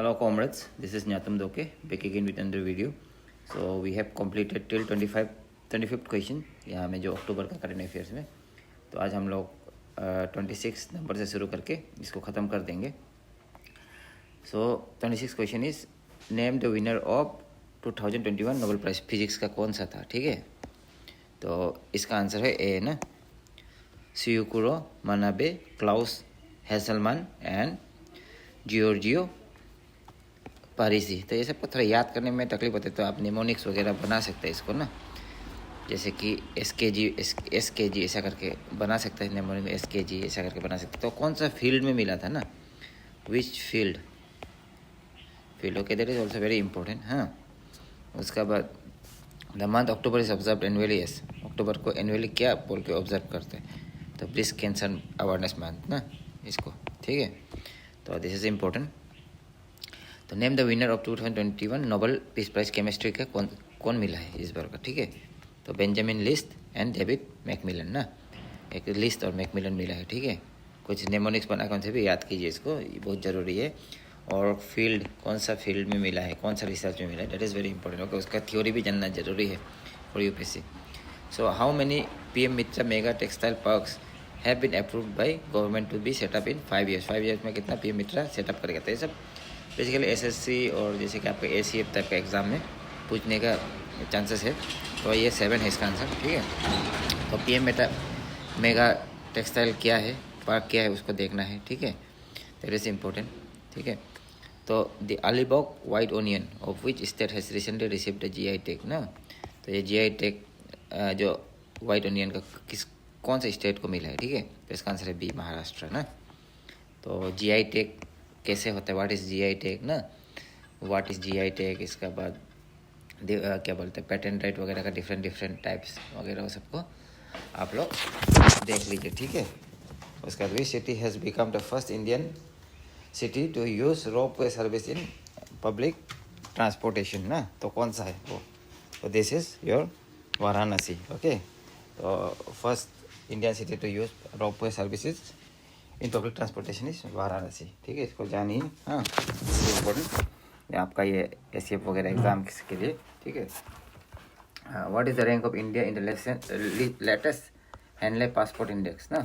Hello comrades, this is Nyatam Doke, back again with another video. So we have completed till 25th question यहाँ में जो अक्टूबर का current affairs में. तो आज हम लोग 26 नंबर से शुरू करके इसको ख़त्म कर देंगे. सो 26 question is name the winner of 2021 Nobel prize physics का कौन सा था. ठीक है, तो इसका आंसर है ए ना, सियुकुरो मनाबे, क्लाउस हेसलमैन एंड जियोर्जियो पारिसी. तो ये सबको थोड़ा याद करने में तकलीफ होती है, तो आप निमोनिक्स वगैरह बना सकते हैं इसको ना, जैसे कि एस के जी ऐसा करके बना सकते हैं, निमोनिक SKG ऐसा करके बना सकते हैं. तो कौन सा फील्ड में मिला था ना, which field okay, that is also very important. हाँ, उसका बाद the month October is observe annually. Yes, October को एनुअली क्या बोल के ऑब्जर्व करते हैं, तो ब्रेस्ट कैंसर अवेयरनेस मंथ ना इसको. ठीक है, तो दिस इज इम्पोर्टेंट. तो name the winner of 2021 Nobel peace prize chemistry का कौन मिला है इस बार का. ठीक है, तो Benjamin list and David Macmillan ना, एक लिस्ट और मैकमिलन मिला है. ठीक है, कुछ नेमोनिक्स बना कौन से भी याद कीजिए इसको, ये बहुत ज़रूरी है. और फील्ड, कौन सा फील्ड में मिला है, कौन सा रिसर्च में मिला है, that is very important. Okay, उसका थ्योरी भी जानना जरूरी है for UPSC. So how many PM MITRA mega textile parks have been approved by government to be set up in 5 years. 5 years में कितना PM मित्रा सेटअप करेगा. तो ये सब बेसिकली SSC और जैसे कि आपका ACF टाइप का एग्ज़ाम में पूछने का चांसेस है. तो ये 7 है इसका आंसर. ठीक है, तो PM मेगा टेक्सटाइल क्या है, पार्क क्या है, उसको देखना है. ठीक है, दैट इज़ इम्पोर्टेंट. ठीक है, तो the Alibag white onion of which state has recently received GI tag ना. तो ये GI टैग जो वाइट ओनियन का कौन से स्टेट को मिला है. ठीक है, तो इसका आंसर है बी, महाराष्ट्र ना. तो GI टैग कैसे होता है, व्हाट इज़ GI टैग ना, व्हाट इज़ GI टैग, इसका बाद क्या बोलते हैं पेटेंट राइट वगैरह का डिफरेंट टाइप्स वगैरह, वो सबको आप लोग देख लीजिए. ठीक है, उसका which city has become the first Indian city to use ropeway service in public transportation ना, तो कौन सा है वो. तो this is your Varanasi. Okay, तो first Indian city to use ropeway services in public transportation is Varanasi. ठीक है, इसको जानिए. हाँ, इम्पोर्टेंट आपका ये ACF वगैरह एग्जाम के लिए. ठीक है, what is the rank of India in the latest handle passport index ना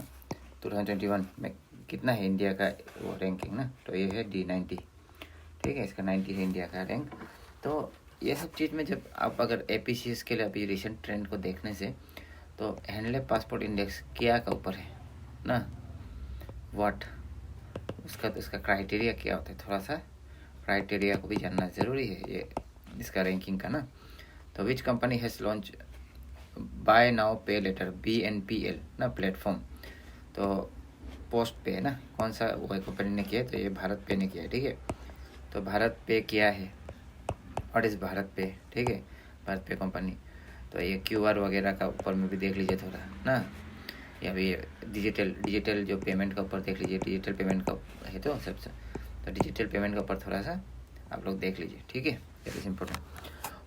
2021 में कितना है इंडिया का वो रैंकिंग ना, तो ये है D90. ठीक है, इसका 90 है इंडिया का रैंक. तो ये सब चीज़ में जब आप अगर APCS के लिए अभी रिसेंट ट्रेंड को देखने से, तो हैंडले पासपोर्ट इंडेक्स क्या का ऊपर है ना, व्हाट उसका क्राइटेरिया क्या होता है, थोड़ा सा क्राइटेरिया को भी जानना ज़रूरी है ये इसका रैंकिंग का ना. तो which company has launch by now पे लेटर BNPL ना प्लेटफॉर्म. तो पोस्ट पे ना, कौन सा वो कंपनी ने किया है, तो ये भारत पे ने किया है. ठीक है, तो भारत पे क्या है, व्हाट इज़ भारत पे. ठीक है, भारत पे कंपनी. तो ये QR वगैरह का ऊपर में भी देख लीजिए थोड़ा ना, या भी डिजिटल जो पेमेंट का ऊपर देख लीजिए, डिजिटल पेमेंट का है तो सबसे, तो डिजिटल पेमेंट का ऊपर थोड़ा सा आप लोग देख लीजिए. ठीक है, that is important.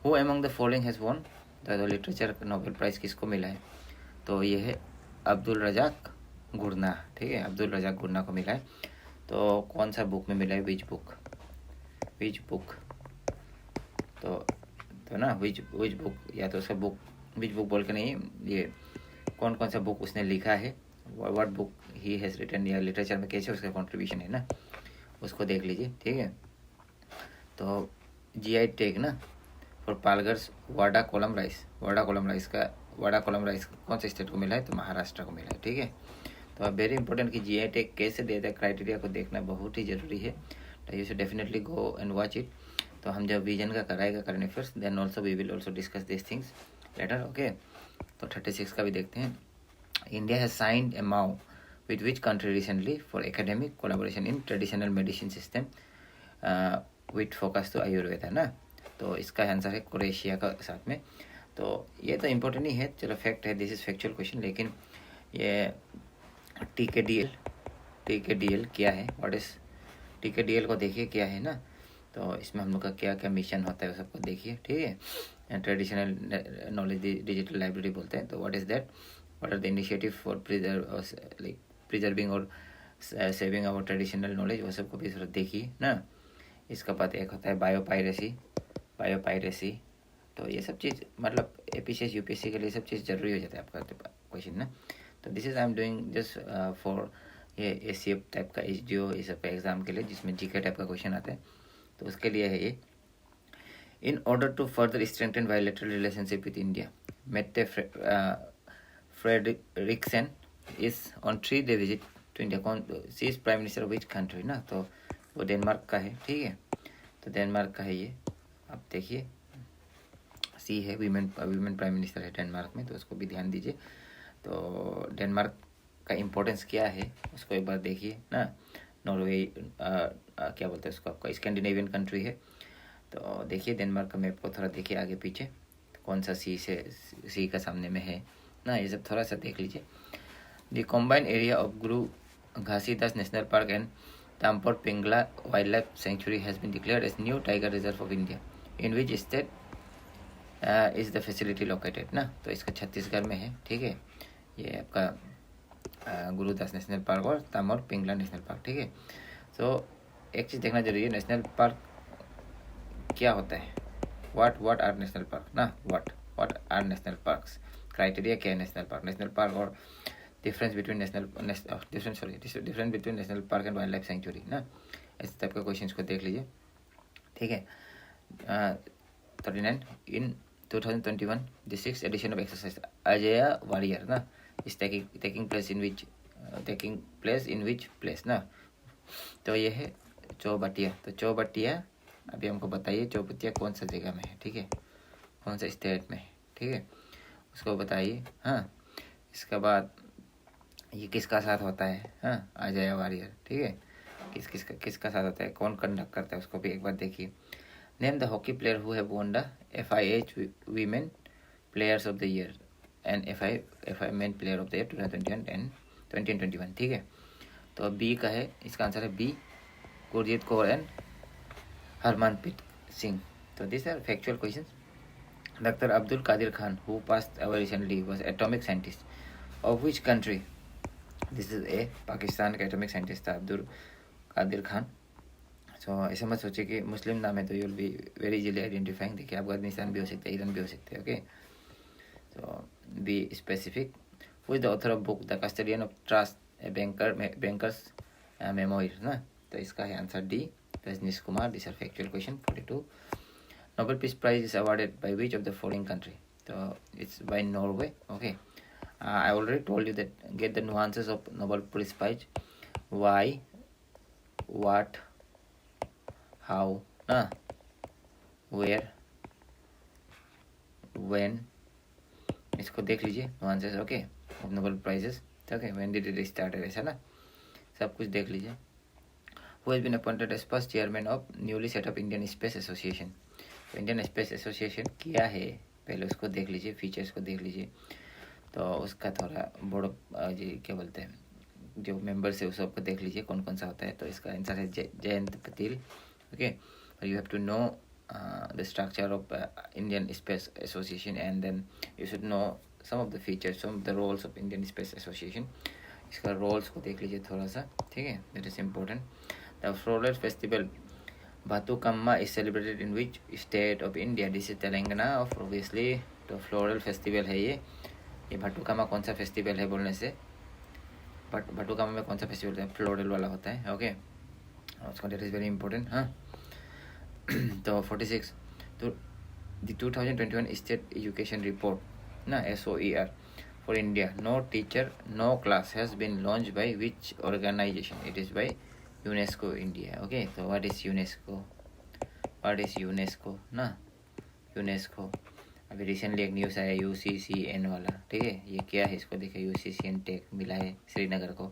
Who among the following has won the literature Nobel prize, किसको मिला है, तो ये है अब्दुल रज़ाक गुरना. ठीक है, अब्दुल रज़ाक गुरना को मिला है. तो कौन सा बुक में मिला है, विच बुक तो ना विच बुक, या तो उसका बुक विच बुक बोल के नहीं, ये कौन सा बुक उसने लिखा है, what book he has written, या लिटरेचर में कैसे उसका कंट्रीब्यूशन है ना, उसको देख लीजिए. ठीक है, तो GI टैग ना फॉर पालघर्स वाडा कोलम राइस कौन से स्टेट को मिला है, तो महाराष्ट्र को मिला है. ठीक है, तो अब वेरी इंपॉर्टेंट कि GI टैग कैसे देते हैं, क्राइटेरिया को देखना बहुत ही ज़रूरी है. तो you should definitely go and watch it. तो हम जब विजन का कराएगा current affairs, then also we will also discuss this things later. Okay, तो 36 का भी देखते हैं. India has signed a MOU with which country recently for academic collaboration in traditional medicine system with focus to Ayurveda ना. तो इसका answer है Croatia का साथ में. तो ये तो इम्पोर्टेंट नहीं है, चलो फैक्ट है, दिस इज फैक्चुअल क्वेश्चन. लेकिन ये TKDL क्या है, व्हाट इज TKDL को देखिए क्या है ना. तो इसमें हम लोग का क्या क्या मिशन होता है वो सबको देखिए. ठीक है, ट्रेडिशनल नॉलेज डिजिटल लाइब्रेरी बोलते हैं. तो what is that, what are the initiative for preserving और सेविंग आवर ट्रेडिशनल नॉलेज, वो सबको भी थोड़ा देखिए ना. इसका पता एक होता है बायोपायरेसी। तो ये सब चीज़ मतलब APCS UPSC के लिए सब चीज़ जरूरी हो जाता है आपका क्वेश्चन ना। तो this is I am doing just for ये ACF टाइप का HDO ये सब का एग्जाम के लिए, जिसमें GK टाइप का क्वेश्चन आता है, तो उसके लिए है ये। In order to further strengthen bilateral relationship with India, Mette Frederiksen is on 3-day visit to India. कौन सी is prime minister of which country ना, तो वो डेनमार्क का है, ठीक है। तो डेनमार्क का है ये, आप देखिए सी है, वीमेन प्राइम मिनिस्टर है डेनमार्क में, तो उसको भी ध्यान दीजिए। तो डेनमार्क का इम्पोर्टेंस क्या है उसको एक बार देखिए ना। नॉर्वे क्या बोलते हैं उसको, आपका स्कैंडिनेवियन कंट्री है। तो देखिए डेनमार्क का मैप को थोड़ा देखिए आगे पीछे, कौन सा सी का सामने में है ना, ये सब थोड़ा सा देख लीजिए। The combined area of Guru Ghasidas national park and Tamor Pingla wildlife sanctuary has been declared as new tiger reserve of India, in which state is the facility located ना। तो इसका छत्तीसगढ़ में है, ठीक है। ये आपका गुरुदास नेशनल पार्क और तामर पिंगला नेशनल पार्क, ठीक है। तो एक चीज़ देखना जरूरी है, नेशनल पार्क क्या होता है, व्हाट आर नेशनल पार्क ना, what are national parks, criteria क्या है नेशनल पार्क और difference between difference between national park and wildlife sanctuary ना। इस टाइप का क्वेश्चन को देख लीजिए, ठीक है। 39 इन 2021 the 6th edition of exercise Ajaya Warrior ना is taking place in which place ना। तो ये है चौबटिया। तो चौबटिया अभी हमको बताइए चौबटिया कौन सा जगह में है, ठीक है, कौन सा स्टेट में है, ठीक है, उसको बताइए। हाँ, इसके बाद ये किसका साथ होता है, हाँ, अजय वारियर, ठीक है, किसका साथ होता है, कौन कंडक्ट करता है, उसको भी एक बार देखिए। Name the hockey player who have won the FIH women players of the year and FI main player of the year 2021 and 2021, ठीक है। तो बी का है, इसका आंसर है बी, गुरजीत कौर एंड हरमनप्रीत सिंह। तो this are factual question. Doctor Abdul Qadeer Khan who passed away recently was atomic scientist of which country. This is A, Pakistan का atomic scientist था अब्दुल कादिर खान। सो ऐसे मत सोचिए कि मुस्लिम नाम है तो you will be very easily identifying. देखिए अफगानिस्तान भी हो सकता है, ईरान भी हो सकते हैं, okay. So be specific. Who is the author of book the custodian of trust a bankers memoir ना। तो इसका है answer D, Rajnish Kumar. This are factual question. 42 Nobel peace prize is awarded by which of the following country. तो it's by Norway, okay. I already told you that get the nuances of Nobel Peace Prize, why, what, how, where, when, इसको देख लीजिए nuances, okay, of Nobel Prizes, okay, when did it start, ऐसा ना सब कुछ देख लीजिए। Who has been appointed as first chairman of newly set up Indian Space Association। Indian space association क्या है पहले उसको देख लीजिए, फीचर्स को देख लीजिए। तो उसका थोड़ा बोर्ड जी क्या बोलते हैं जो मेंबर्स है उस सबको देख लीजिए कौन कौन सा होता है। तो इसका आंसर है Jayant Patel, okay. You have to know the structure of Indian space association and then you should know some of the features, some of the roles of Indian space association. इसका रोल्स को देख लीजिए थोड़ा सा, ठीक है, that is important. The floral festival Bathukamma is celebrated in which state of India? This is Telangana of obviously. तो floral festival है ये भटुकामा कौन सा फेस्टिवल है बोलने से, बट भटुकामा में कौन सा फेस्टिवल है, फ्लोरल वाला होता है, ओके। उसका डेट इज़ वेरी इंपॉर्टेंट, हाँ। तो 46 तो द 2021 स्टेट एजुकेशन रिपोर्ट ना SOER for India, no teacher no class has been launch by which organisation. It is by UNESCO India, okay. तो व्हाट इज यूनेस्को ना, UNESCO अभी recently एक news आया UCCN वाला, ठीक है, ये क्या है इसको देखिए, UCCN टेक मिला है श्रीनगर को,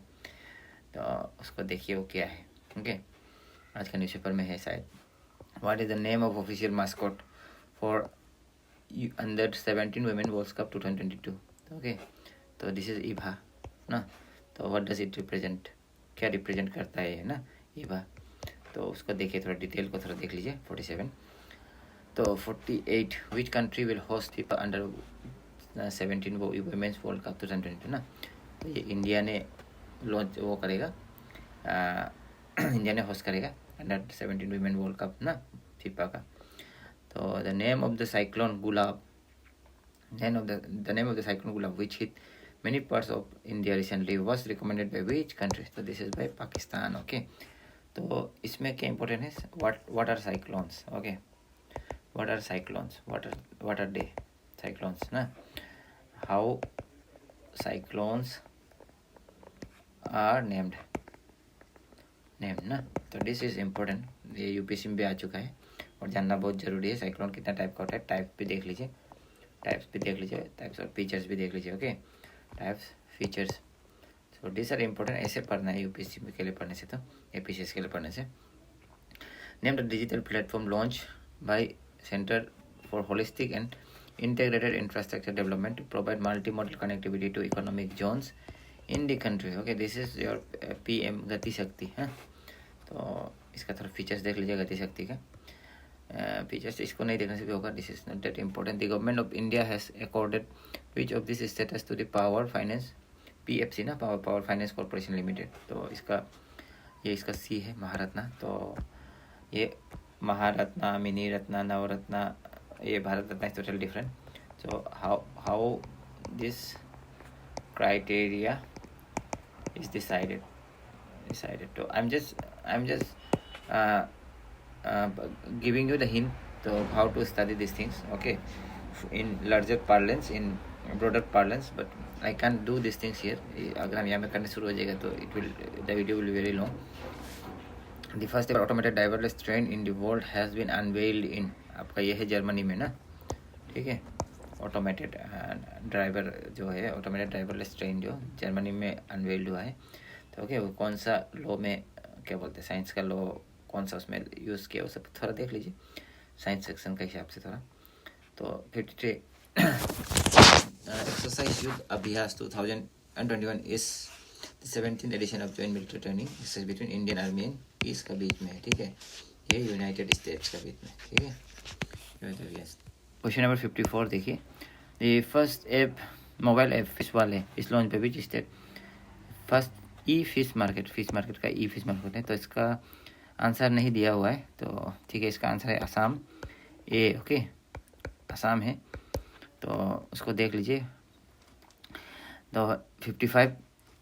तो उसको देखिए वो क्या है, ओके। आज का न्यूज़पेपर में है शायद। What is the name of official mascot for under 17 women world cup 2022, okay. तो दिस इज ईभा ना। तो व्हाट डज इट रिप्रेजेंट, क्या रिप्रेजेंट करता है ना ईभा। तो उसको देखिए थोड़ा डिटेल को थोड़ा देख लीजिए। 47 तो 48 which country will host FIFA under 17 women's world cup 2022 ना। तो ये इंडिया ने लॉन्च वो करेगा, इंडिया ने होस्ट करेगा। अंडर 17 वीमेन वर्ल्ड कप ना फीफा का। तो the name of the cyclone gulab, the name of the cyclone Gulab which hit many parts of India recently was recommended by which country? So this is by Pakistan. Okay, तो इसमें क्या important है? What are cyclones? Okay, what are cyclones? What are they? Cyclones ना? How cyclones are named ना? तो this is important, ये UPSC में भी आ चुका है और जानना बहुत ज़रूरी है। साइक्लोन कितना टाइप का होता है, टाइप भी देख लीजिए, टाइप्स और फीचर्स भी देख लीजिए। ओके, types features, so this are important, ऐसे पढ़ना है यूपीएससी के लिए पढ़ने से, तो एपीसीएस के लिए पढ़ने से। Name the digital platform launch by centre for holistic and integrated infrastructure development to provide multimodal connectivity to economic zones in the country. Okay, this is your PM गति शक्ति है। तो इसका थोड़ा फीचर्स देख लीजिए गति शक्ति का। फीचर्स इसको नहीं देखने से भी होगा, this is not that important. The government of India has accorded which of this status to the power finance PFC ना, पावर फाइनेंस कॉर्पोरेशन लिमिटेड। तो इसका ये इसका सी है महारत्ना। तो ये महारत्ना, मिनी रत्ना, नवरत्ना, ये Bharat Ratna is total different. So how this criteria is decided. तो I am just giving you the hint to how to study these things, okay, in larger parlance, in broader parlance, but I can't do these things here. अगर हम यहाँ में करने शुरू हो जाएगा तो the video will be very long. The first ever automated driverless train in the world has been unveiled in, आपका ये है जर्मनी में ना, ठीक है। ऑटोमेटेड ड्राइवर जो है, ऑटोमेटेड ड्राइवरलेस ट्रेन जो जर्मनी में अनवेल्ड हुआ है। तो ओके, वो कौन सा लॉ में, क्या बोलते हैं, साइंस का लॉ कौन सा उसमें यूज़ किया, वो सब थोड़ा देख लीजिए साइंस सेक्शन के हिसाब से थोड़ा। तो 53 एक्सरसाइज युद्ध अभ्यास 2021 इस 17th edition of joint military training exercise between Indian army and peace का बीच में है, ठीक है, ये यूनाइटेड स्टेट्स का बीच में, ठीक है। क्वेश्चन नंबर 54 देखिए, the first app, mobile app fish वाले इस लॉन्च पे which state? First fish market का फिश मार्केट है। तो इसका आंसर नहीं दिया हुआ है, तो ठीक है, इसका आंसर है असम। ओके, असम है, तो उसको देख लीजिए। तो 55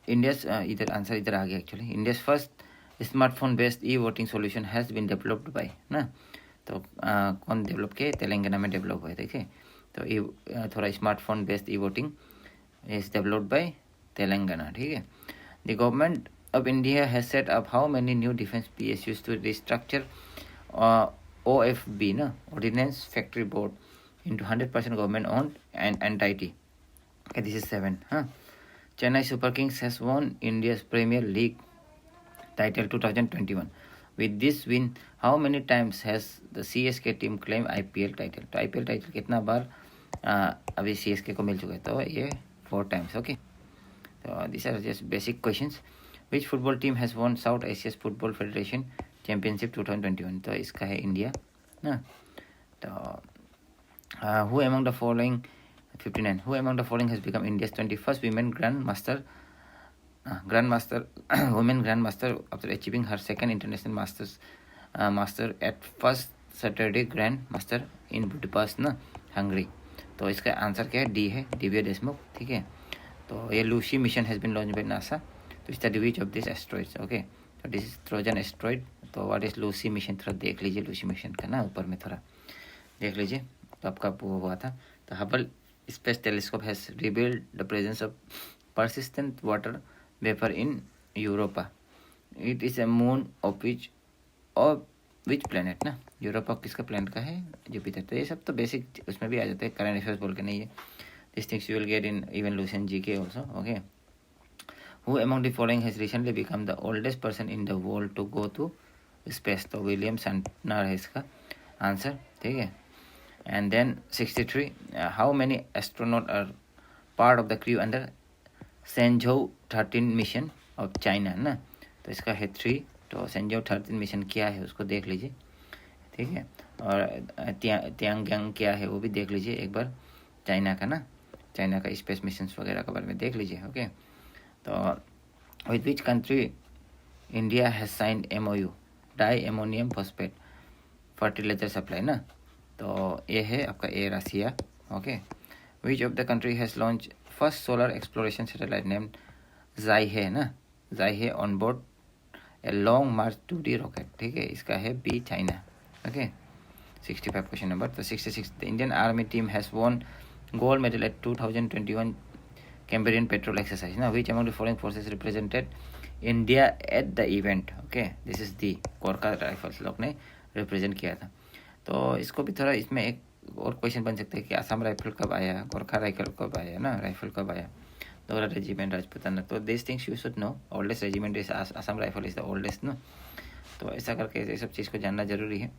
इंडियाज, इधर आंसर इधर आ गया actually. India's first smartphone based voting solution has been developed by ना, तो कौन डेवलप किए? तेलंगाना में डेवलप हुए, देखिए। तो थोड़ा smartphone based voting is developed by Telangana, ठीक है। The government of India has set up how many new defense PSUs to restructure OFB na, Ordnance Factory Board into 100% government owned and entity? Okay, this is 7. Chennai Super Kings has won India's Premier League title 2021. With this win, how many times has the CSK team claimed IPL title? तो IPL title कितना बार अभी CSK को मिल चुका है? तो ये 4 times. Okay, so these are just basic questions. Which football team has won South Asia's Football Federation Championship 2021? तो इसका है इंडिया ना। तो who among the following 59 who among the following has become India's 21st women grandmaster women grandmaster after achieving her second international master at first Saturday Grandmaster in Budapest ना, Hungary. तो इसका answer क्या है? D है, दिव्या देशमुख, ठीक है। तो ये Lucy mission has been launch by NASA to study which of these asteroids. Okay, so this is Trojan asteroid. तो what is लूसी मिशन, थोड़ा देख लीजिए लूसी मिशन का ना, ऊपर में थोड़ा देख लीजिए कब कब वो हुआ था। तो Hubble space telescope has revealed the presence of persistent water vapor in Europa. It is a moon of which planet ना, यूरोपा किसका प्लैनेट का है? जुपिटर। तो ये सब तो बेसिक उसमें भी आ जाते हैं, करंट अफेयर्स बोल के नहीं है। This things you will get in even Lucent GK also. Okay, Who among the following has recently become the oldest person in the world to go to space? तो William Shatner है इसका answer, ठीक है। And then 63 how many astronauts are part of the crew under Shenzhou 13 mission of China ना, तो इसका है 3। तो Shenzhou 13 मिशन क्या है उसको देख लीजिए, ठीक है। और तियांगयांग क्या है वो भी देख लीजिए एक बार, चाइना का ना, चाइना का स्पेस मिशन वगैरह के बारे में देख लीजिए। ओके, तो with which country India has signed MOU di ammonium phosphate fertiliser supply ना। तो ये है आपका A Russia. Okay, which of the country has launch first solar exploration satellite named Xihe ना, Xihe on board a long march 2D rocket. ठीक है, इसका है B China. Okay, 65 question number. तो 66, the Indian army team has won gold medal at 2021 Cambrian patrol exercise ना, which among the following forces represented India at the event. Okay, this is the Gorkha rifles लोग ने represent किया था। तो इसको भी थोड़ा इसमें एक और क्वेश्चन बन सकता है कि आसाम राइफल कब आया, गोरखा राइफल कब आया ना, राइफल कब आया, दोहरा रेजिमेंट राजपूताना। तो this things you should no. Oldest regiment is Assam rifle is the oldest ना। तो ऐसा करके ये सब चीज़ को जानना जरूरी है।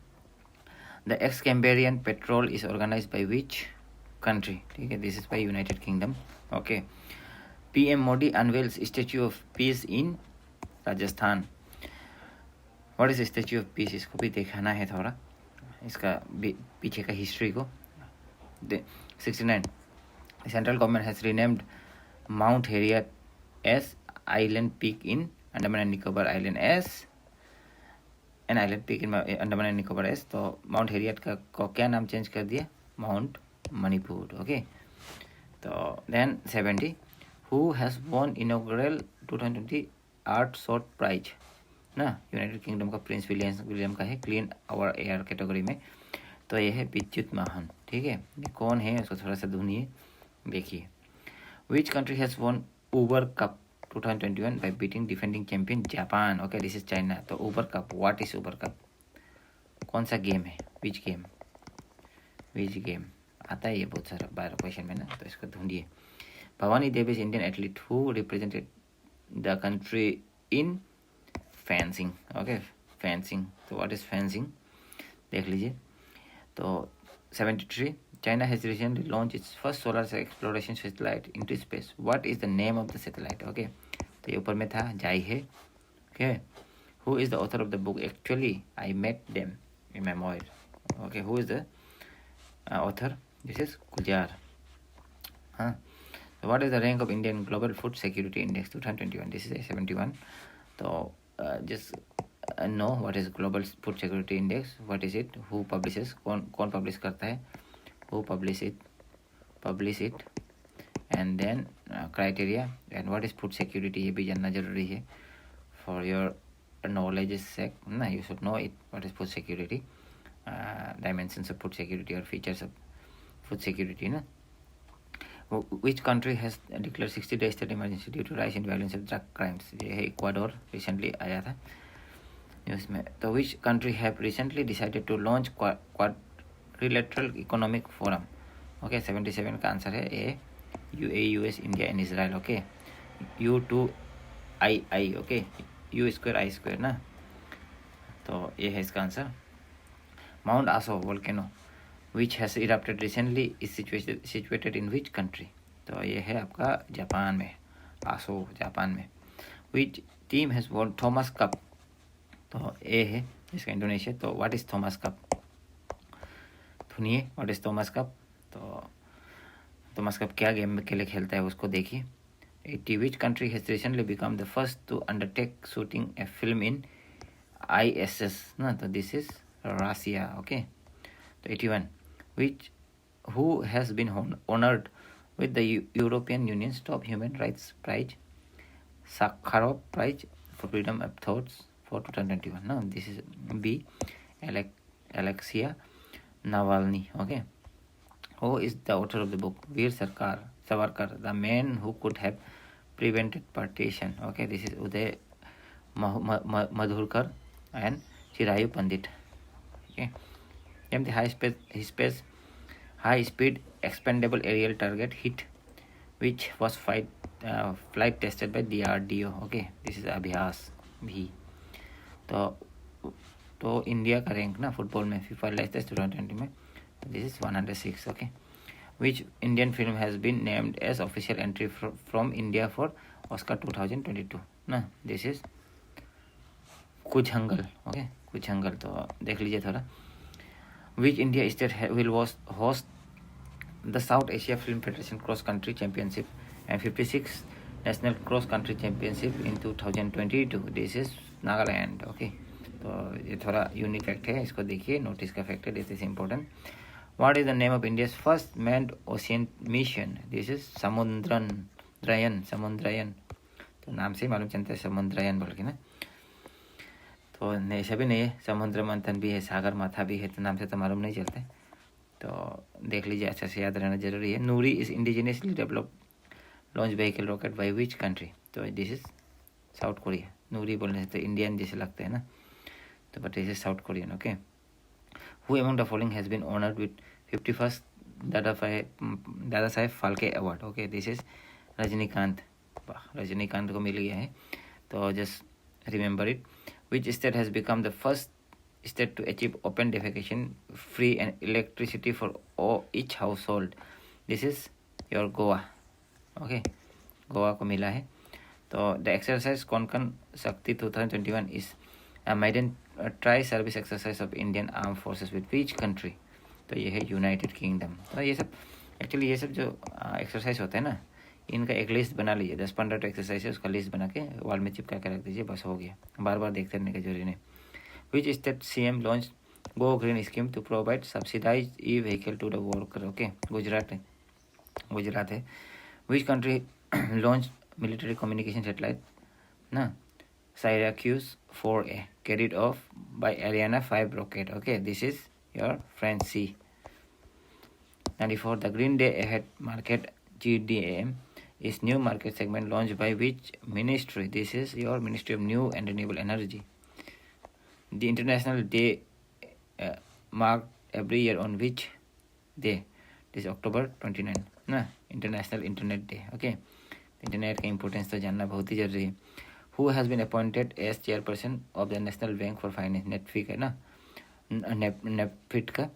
The ex Cambrian patrol is organise by which country. ठीक है, this is by United Kingdom. Okay, PM Modi unveils statue of peace in Rajasthan. What is statue of peace, इसको भी दिखाना है थोड़ा, इसका पीछे का हिस्ट्री को। 69, central government has renamed Mount Harriet as island peak in Andaman and Nicobar islands an island peak in Andaman and Nicobars. तो माउंट हेरियट का को क्या नाम चेंज कर दिया, माउंट मणिपुर। ओके, तो then 70, who has won inaugural 2020 Earthshot prize ना, United Kingdom का प्रिंस विलियम का है, क्लीन आवर एयर कैटेगरी में। तो ये है विद्युत महान। ठीक है, ये कौन है उसको थोड़ा सा ढूंढिए, देखिए। Which country has won Uber cup 2021 by beating defending champion Japan. Okay, this is China. तो Uber cup, what is Uber cup, कौन सा गेम है, विच गेम, विच गेम आता है ये बहुत सारा 12 क्वेश्चन में ना, तो इसको ढूंढिए। Bhavani Devi is Indian athlete who represented the country in fencing. Okay, fencing, तो व्हाट इज फेंसिंग देख लीजिए। तो 73, China has recently launch its first solar exploration satellite into space. What is the name of the satellite. Okay, तो ये ऊपर में था Xihe. Okay, who is the author of the book actually I met them in my mobile. Okay, who is the author, this is गुलजार। हाँ, so what is the rank of Indian Global Food Security Index 2021? This is a 71. So just know what is Global Food Security Index, what is it, who publishes, कौन publish करता है, who publish it, and then criteria and what is food security, ये भी जानना जरूरी है for your knowledge sake ना, you should know it, what is food security, dimensions of food security or features of food security ना। Which country has declared 60-day state emergency due to rise in violence of drug crimes? ये है Ecuador, recently आया था news में। तो which country have recently decided to launch quadrilateral economic forum? Okay, 77 का answer है ए, UAE, US, India and Israel. Okay, U2II। Okay, U2I2 ना, तो ये है इसका आंसर। माउंट आसो volcano which has erupted recently is situated in which country? तो ये है आपका जापान में, आसो जापान में। which team has won Thomas cup, तो ए है इसका इंडोनेशिया। तो व्हाट इज थॉमस कप, सुनिए व्हाट इज थॉमस कप। तो थॉमस कप क्या गेम के लिए खेलता है उसको देखिए। 80, which country has recently become the first to undertake shooting a film in ISS ना, तो दिस इज रसिया। ओके, तो 81, who has been honored with the European Union's top human rights prize, Sakharov Prize for Freedom of Thoughts for 2021. No, this is B, Alexia Navalny. Okay, who is the author of the book Veer Savarkar, the man who could have prevented partition? Okay, this is Uday Madhurkar and Chirayu Pandit. Okay, then the high speed expendable aerial target hit, which was flight tested by DRDO. Okay, this is अभ्यास भी। तो India का rank ना football में FIFA latest 2020 में, this is 106। Okay, which Indian film has been named as official entry from India for Oscar 2022 ना, this is कुछ Hangal. Okay, कुछ हंगल, तो देख लीजिए थोड़ा। Which India state will host the South Asia Film Federation Cross Country Championship and 56th National Cross Country Championship in 2022? This is Nagaland. Okay, तो ये थोड़ा यूनिक फैक्ट है, इसको देखिए, नोटिस का फैक्ट है, this is important. What is the name of India's first manned ocean mission? This is Samudrayaan. तो नाम से ही मालूम चलता है समुद्रयान बोल के ना। तो ऐसा भी नहीं है, समुद्र मंथन भी है, सागर माथा भी है, तो नाम से तो मालूम नहीं चलता है। तो देख लीजिए, अच्छा से याद रहना जरूरी है। Nuri is indigenously develop launch vehicle rocket by which country? तो this is South Korea. Nuri बोलने से तो इंडियन जैसे लगता है ना, तो but this is South Korean. Okay. Who among the following has been honoured with 51st Dada Saheb Phalke award? Okay, this is Rajinikanth. Rajinikanth को मिल गया है, तो just remember it. Which state has become the first state to achieve open defecation free and electricity for each household? This is your Goa. Okay, Goa को मिला है। तो the exercise Konkan शक्ति 2021 is a maiden tri service exercise of Indian arm forces with which country? तो ये है United kingdom. तो ये सब एक्चुअली ये सब जो एक्सरसाइज होता है ना, इनका एक लिस्ट बना लीजिए, 10-15 एक्सरसाइज है, उसका लिस्ट बना के वॉल में चिपका के रख दीजिए, बस हो गया, बार बार देखते रहने की जरूरी नहीं। Which state CM launched Go Green scheme to provide subsidized e-vehicle to the worker? Okay, Gujarat है। Which country launched military communication satellite? ना, Syracuse 4A carried off by Ariane 5 rocket. Okay, this is your French C. 94. The Green Day Ahead Market GDAM is new market segment launched by which ministry? This is your Ministry of New and Renewable Energy. The international day marked every year on which day? This is October 29 ना, international internet day. Okay, internet का importance तो जानना बहुत ही जरूरी है। Who has been appointed as chairperson of the national bank for finance? नेटफिक है ना, नेटफिट का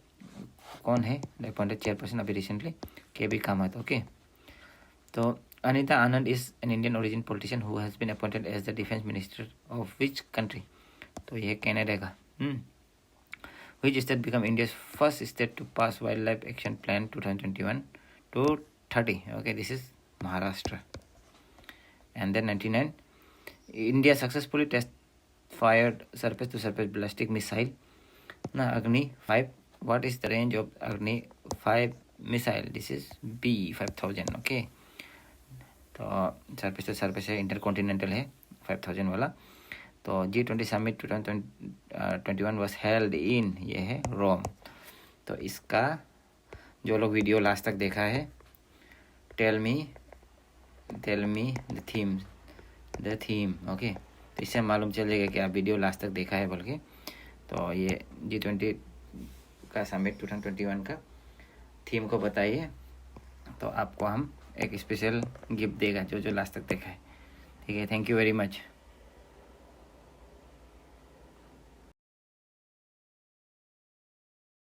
कौन है अपॉइंटेड चेयरपर्सन अभी रिसेंटली? KB कामत। ओके। तो Anita Anand is an Indian origin politician who has been appointed as the defence minister of which country? तो ये कनाडा का। Which state become India's first state to pass wildlife action plan 2021 to 30? Okay, this is Maharashtra. And then 99, India successfully test fired surface to surface ballistic missile na Agni 5. What is the range of Agni 5 missile? This is B5000. Okay, तो surface to surface है, intercontinental है 5000 वाला। तो G20 summit 2021 was held in, ये है रोम। तो इसका जो लोग वीडियो लास्ट तक देखा है, tell me the theme. Okay, तो इससे मालूम चलेगा कि आप वीडियो लास्ट तक देखा है बोल के। तो ये G20 का समिट 2021 का थीम को बताइए, तो आपको हम एक स्पेशल गिफ्ट देगा जो लास्ट तक देखा है। ठीक है, थैंक यू वेरी मच।